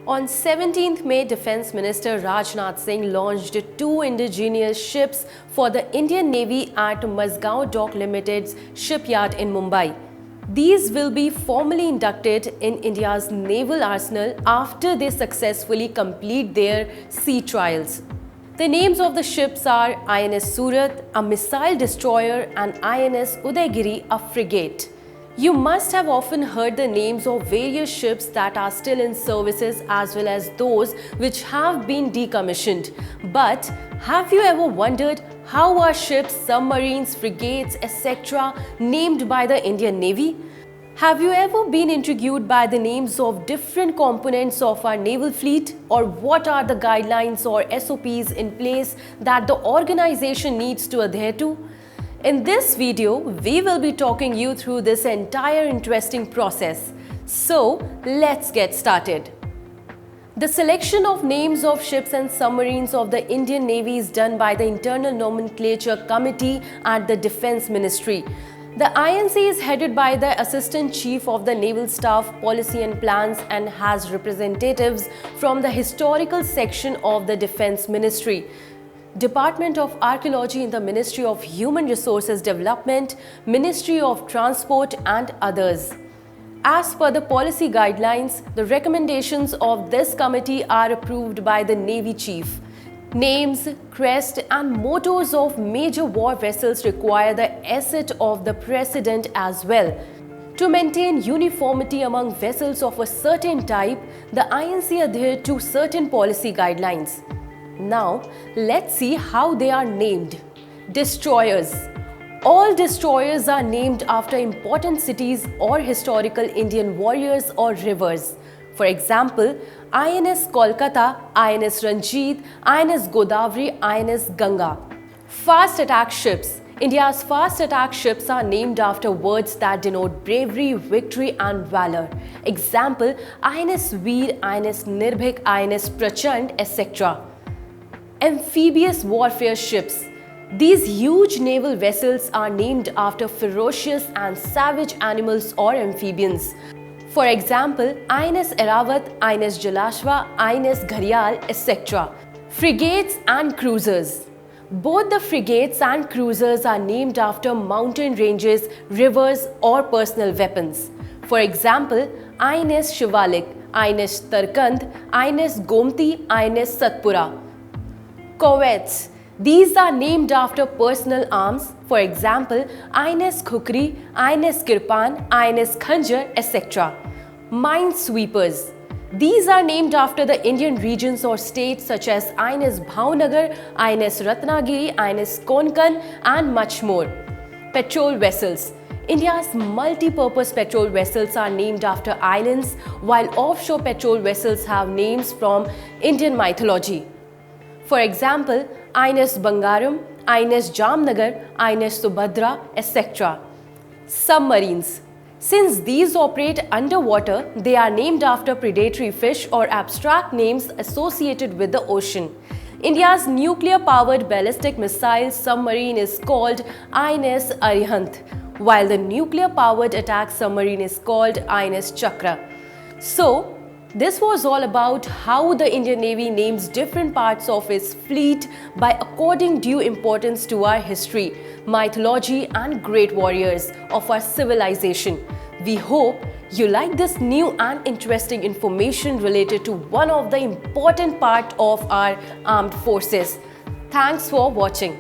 On 17th May, Defence Minister Rajnath Singh launched two indigenous ships for the Indian Navy at Mazgaon Dock Limited's shipyard in Mumbai. These will be formally inducted in India's naval arsenal after they successfully complete their sea trials. The names of the ships are INS Surat, a missile destroyer, and INS Udaygiri, a frigate. You must have often heard the names of various ships that are still in services as well as those which have been decommissioned. But have you ever wondered how are ships, submarines, frigates, etc. named by the Indian Navy? Have you ever been intrigued by the names of different components of our naval fleet? Or what are the guidelines or SOPs in place that the organization needs to adhere to? In this video, we will be talking you through this entire interesting process. So, let's get started. The selection of names of ships and submarines of the Indian Navy is done by the Internal Nomenclature Committee at the Defence Ministry. The INC is headed by the Assistant Chief of the Naval Staff Policy and Plans and has representatives from the Historical Section of the Defence Ministry, Department of Archaeology in the Ministry of Human Resources Development, Ministry of Transport and others. As per the policy guidelines, the recommendations of this committee are approved by the Navy Chief. Names, crest and mottos of major war vessels require the assent of the President as well. To maintain uniformity among vessels of a certain type, the INC adhered to certain policy guidelines. Now, let's see how they are named. Destroyers. All destroyers are named after important cities or historical Indian warriors or rivers. For example, INS Kolkata, INS Ranjit, INS Godavari, INS Ganga. Fast attack ships. India's fast attack ships are named after words that denote bravery, victory and valor. Example, INS Veer, INS Nirbhik, INS Prachand, etc. Amphibious warfare ships. These huge naval vessels are named after ferocious and savage animals or amphibians. For example, INS Eravat, INS Jalashwa, INS Gharial, etc. Frigates and cruisers. Both the frigates and cruisers are named after mountain ranges, rivers or personal weapons. For example, INS Shivalik, INS Tarkand, INS Gomti, INS Satpura. Corvettes. These are named after personal arms, for example, INS Khukri, INS Kirpan, INS Khanjar, etc. Minesweepers. These are named after the Indian regions or states such as INS Bhavnagar, INS Ratnagiri, INS Konkan and much more. Patrol vessels. India's multi-purpose patrol vessels are named after islands, while offshore patrol vessels have names from Indian mythology. For example, INS Bangaram, INS Jamnagar, INS Subhadra, etc. Submarines. Since these operate underwater, they are named after predatory fish or abstract names associated with the ocean. India's nuclear-powered ballistic missile submarine is called INS Arihant, while the nuclear-powered attack submarine is called INS Chakra. So, this was all about how the Indian Navy names different parts of its fleet by according due importance to our history, mythology and great warriors of our civilization. We hope you like this new and interesting information related to one of the important part of our armed forces. Thanks for watching.